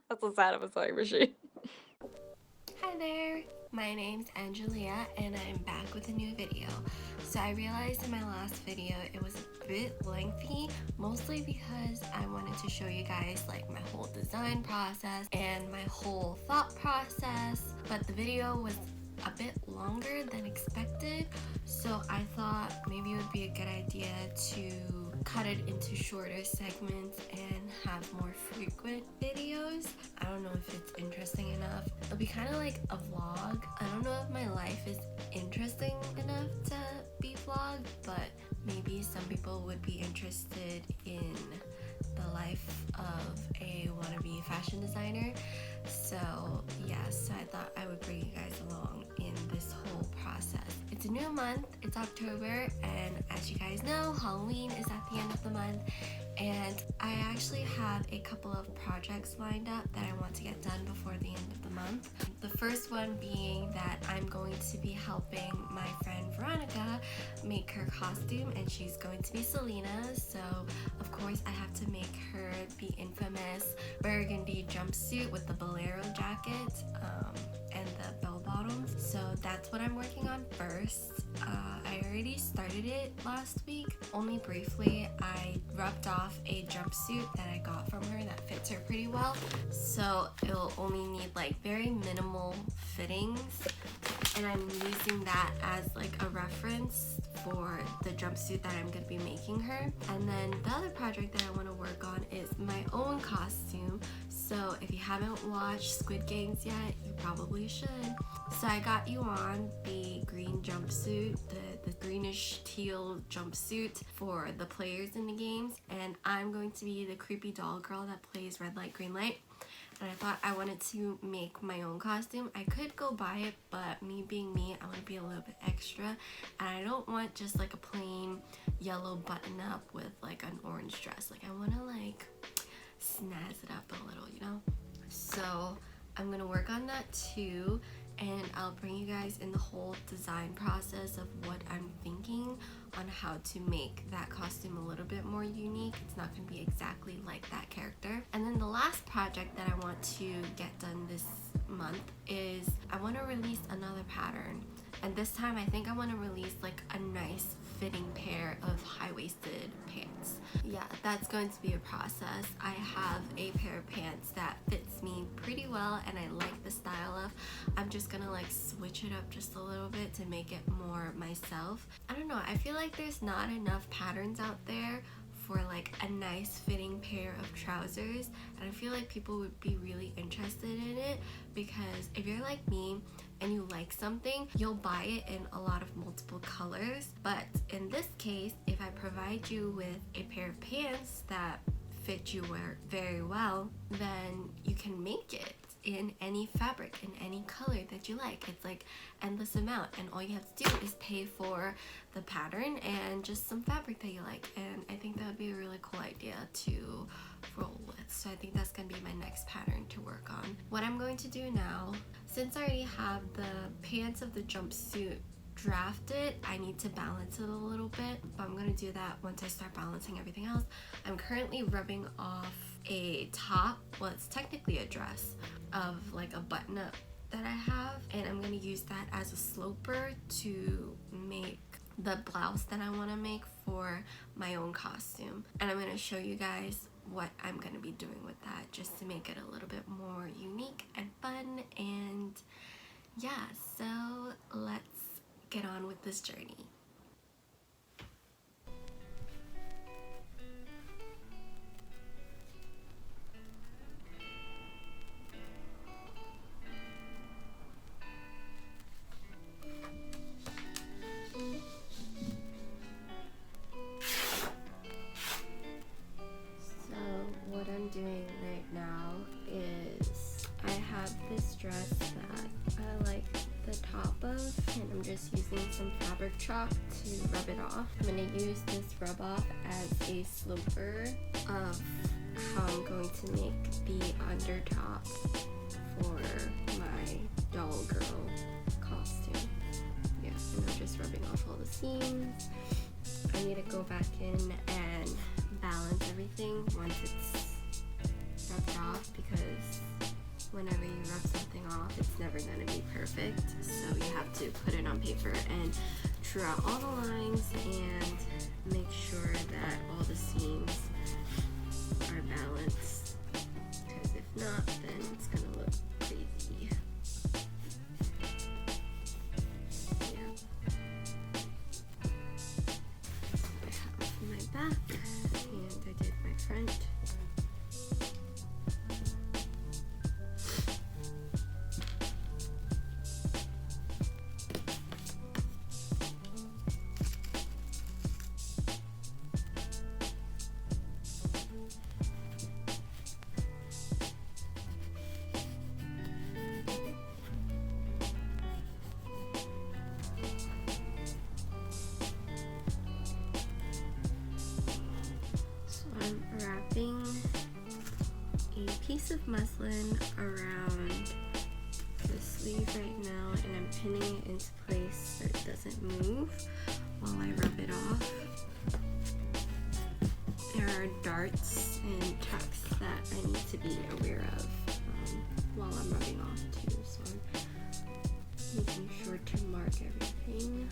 That's the sound of a sewing machine. Hi there, my name's Angelia and I'm back with a new video. So I realized in my last video it was a bit lengthy, mostly because I wanted to show you guys like my whole design process and my whole thought process, but the video was a bit longer than expected, so I thought maybe it would be a good idea to cut it into shorter segments and have more frequent videos. I don't know if it's interesting enough. It'll be kind of like a vlog. I don't know if my life is interesting enough to be vlogged, but maybe some people would be interested in the life of a wannabe fashion designer. So yeah, so I thought I would bring you guys along in this whole process. It's a new month, it's October, and as you guys know, Halloween is at the end of the month, and I actually have a couple of projects lined up that I want to get done before the end of the month. The first one being that I'm going to be helping my friend Veronica make her costume, and she's going to be Selena, so of course I have to make her the infamous burgundy jumpsuit with the bolero jacket and the bell bottoms. So that's what I'm working on first. I already started it last week, only briefly. I rubbed off a jumpsuit that I got from her that fits her pretty well, so it'll only need like very minimal fittings, and I'm using that as like a reference for the jumpsuit that I'm going to be making her. And then the other project that I want to work on is my own costume. So if you haven't watched Squid Games yet, you probably should. So I got you on the green jumpsuit, the greenish teal jumpsuit for the players in the games, and I'm going to be the creepy doll girl that plays red light, green light. And I thought I wanted to make my own costume. I could go buy it, but me being me, I want to be a little bit extra, and I don't want just like a plain yellow button up with like an orange dress. Like I want to like snazz it up a little, you know? So I'm gonna work on that too, and I'll bring you guys in the whole design process of what I'm thinking on how to make that costume a little bit more unique. It's not going to be exactly like that character. And then the last project that I want to get done this month is I want to release another pattern, and this time I think I want to release like a nice fitting pair of high-waisted pants. Yeah, that's going to be a process. I have a pair of pants that fits me pretty well and I like the style of. I'm just gonna like switch it up just a little bit to make it more myself. I don't know, I feel like there's not enough patterns out there for like a nice fitting pair of trousers, and I feel like people would be really interested in it, because if you're like me and you like something, you'll buy it in a lot of multiple colors. But in this case, if I provide you with a pair of pants that fit you very well, then you can make it in any fabric, in any color that you like. It's like endless amount, and all you have to do is pay for the pattern and just some fabric that you like, and I think that would be a really cool idea to roll with. So I think that's gonna be my next pattern to work on. What I'm going to do now, since I already have the pants of the jumpsuit drafted, I need to balance it a little bit, but I'm gonna do that once I start balancing everything else. I'm currently rubbing off a top, well it's technically a dress, of like a button up that I have, and I'm gonna use that as a sloper to make the blouse that I want to make for my own costume. And I'm gonna show you guys what I'm gonna be doing with that, just to make it a little bit more unique and fun. And yeah, so let's get on with this journey. Doing right now is I have this dress that I like the top of, and I'm just using some fabric chalk to rub it off. I'm going to use this rub off as a sloper of how I'm going to make the undertop for my doll girl costume. Yeah, and I'm just rubbing off all the seams. I need to go back in and balance everything once it's rubbed off, because whenever you rub something off, it's never going to be perfect. So you have to put it on paper and draw out all the lines and make sure that all the seams are balanced, because if not, then it's going to look crazy. Yeah. I have my back and I did my front. I'm wrapping a piece of muslin around the sleeve right now, and I'm pinning it into place so it doesn't move while I rub it off. There are darts and tacks that I need to be aware of while I'm rubbing off too, so I'm making sure to mark everything.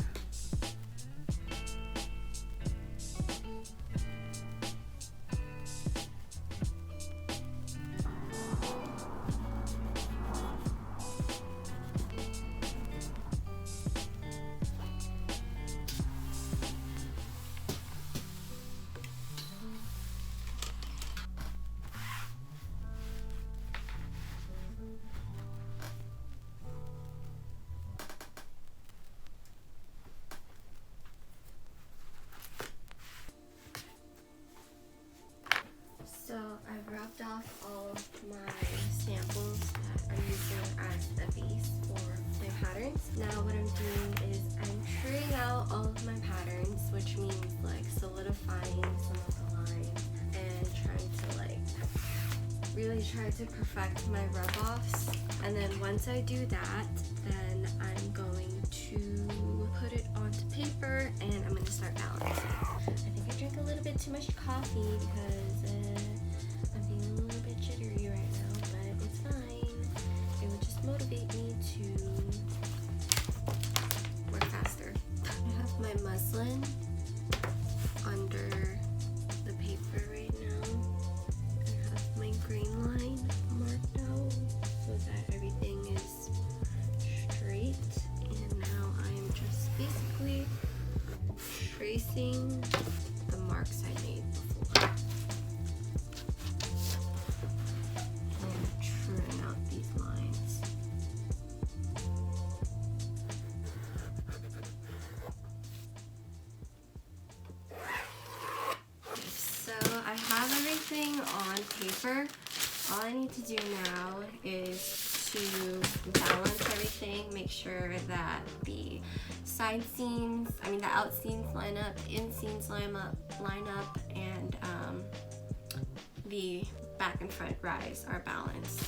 So I've rubbed off all of my samples that I'm using as the base for my patterns. Now what I'm doing is I'm truing out all of my patterns, which means like solidifying some of the lines and trying to like really try to perfect my rub-offs. And then once I do that, then I'm going to put it onto paper and I'm going to start balancing. I think I drank a little bit too much coffee because I'm feeling a little bit jittery right now, but it's fine. It will just motivate me to work faster. I have my muslin under the paper right now. I have my green line marked out so that everything is straight. And now I am just basically tracing the marks I made before. And truing out these lines. So I have everything on paper. All I need to do now is to balance everything, make sure that the side seams, the out seams line up, the in seams line up, and the back and front rise are balanced.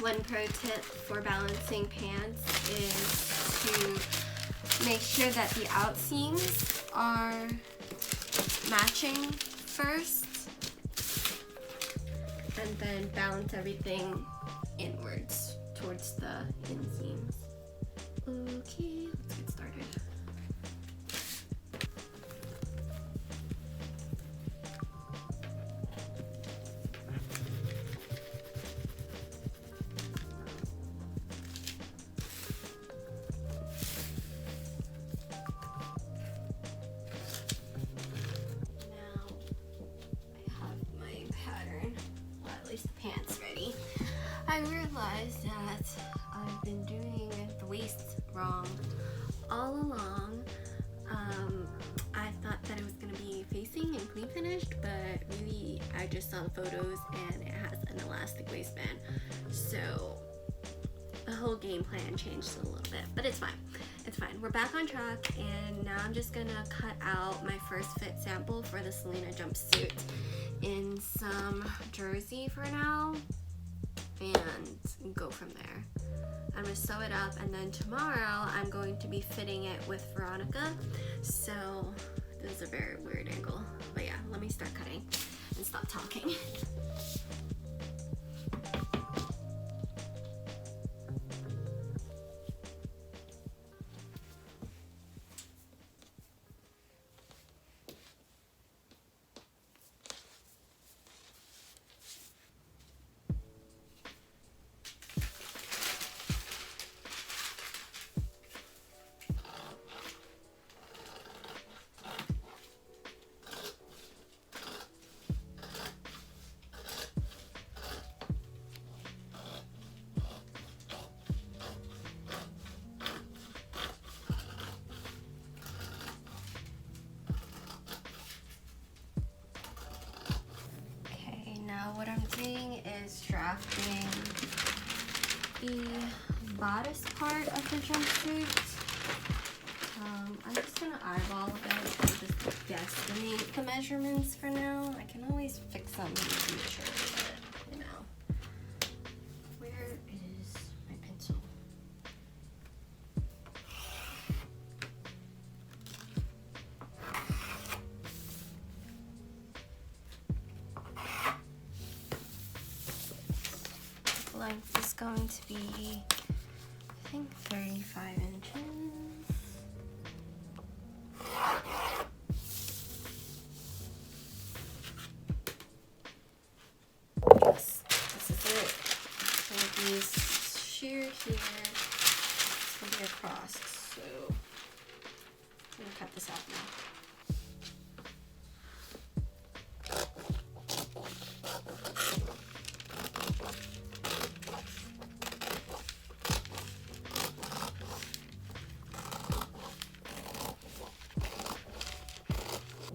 One pro tip for balancing pants is to make sure that the out seams are matching first, and then balance everything inwards towards the inseams. Okay, let's get started. Pants ready. I realized that I've been doing the waist wrong all along. I thought that it was going to be facing and clean finished, but really I just saw the photos and it has an elastic waistband. So the whole game plan changed a little bit, but it's fine. It's fine. We're back on track, and now I'm just gonna cut out my first fit sample for the Selena jumpsuit in some jersey for now and go from there. I'm gonna sew it up, and then tomorrow I'm going to be fitting it with Veronica. So this is a very weird angle, but yeah, let me start cutting and stop talking. Now what I'm doing is drafting the bodice part of the jumpsuit. I'm just gonna eyeball it and just guesstimate the measurements for now. I can always fix them in the future, but you know. Where is my pencil? Length is going to be, I think, 35 inches. Yes, this is it. So these sheer here, it's going to be across. So I'm going to cut this out now.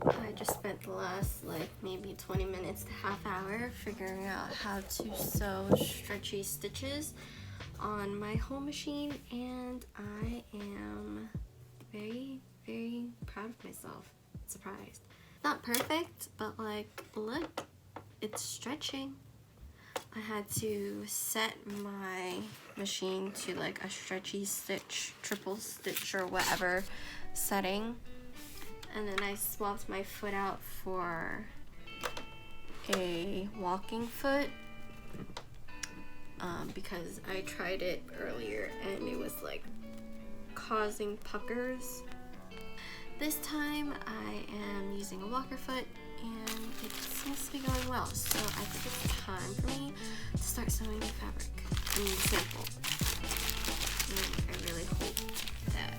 I just spent the last like maybe 20 minutes to half hour figuring out how to sew stretchy stitches on my home machine, and I am very, very proud of myself. Surprised. Not perfect, but like, look, it's stretching. I had to set my machine to like a stretchy stitch, triple stitch or whatever setting. And then I swapped my foot out for a walking foot because I tried it earlier and it was like causing puckers. This time I am using a walker foot and it seems to be going well. So I think it's time for me to start sewing the fabric. I mean, the sample. And I really hope that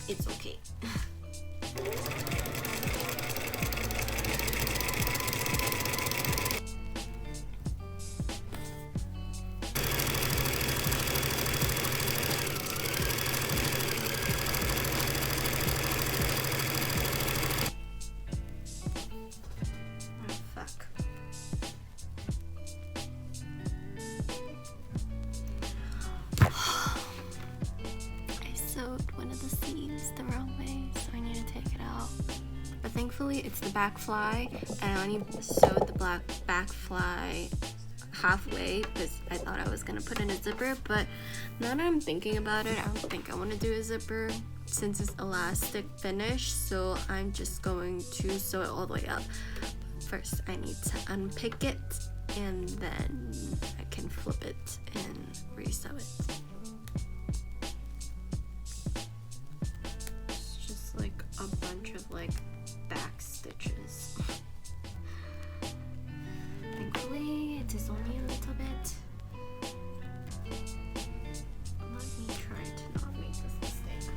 it's okay. One of the seams the wrong way, so I need to take it out. But thankfully it's the back fly, and I only sewed the back fly halfway because I thought I was gonna put in a zipper, but now that I'm thinking about it, I don't think I want to do a zipper since it's elastic finish, so I'm just going to sew it all the way up. First I need to unpick it and then I can flip it and resew it. Like a bunch of like back stitches. Thankfully it is only a little bit. Let me try to not make this mistake.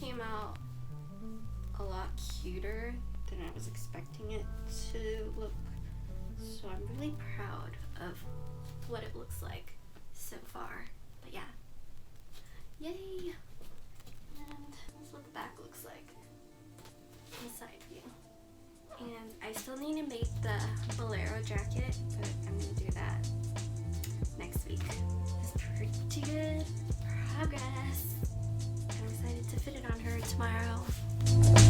came out a lot cuter than I was expecting it to look. So I'm really proud of what it looks like so far. But yeah. Yay! And this is what the back looks like. Inside view. And I still need to make the bolero jacket, but I'm gonna do that next week. It's pretty good progress. I'm excited to fit it on her tomorrow.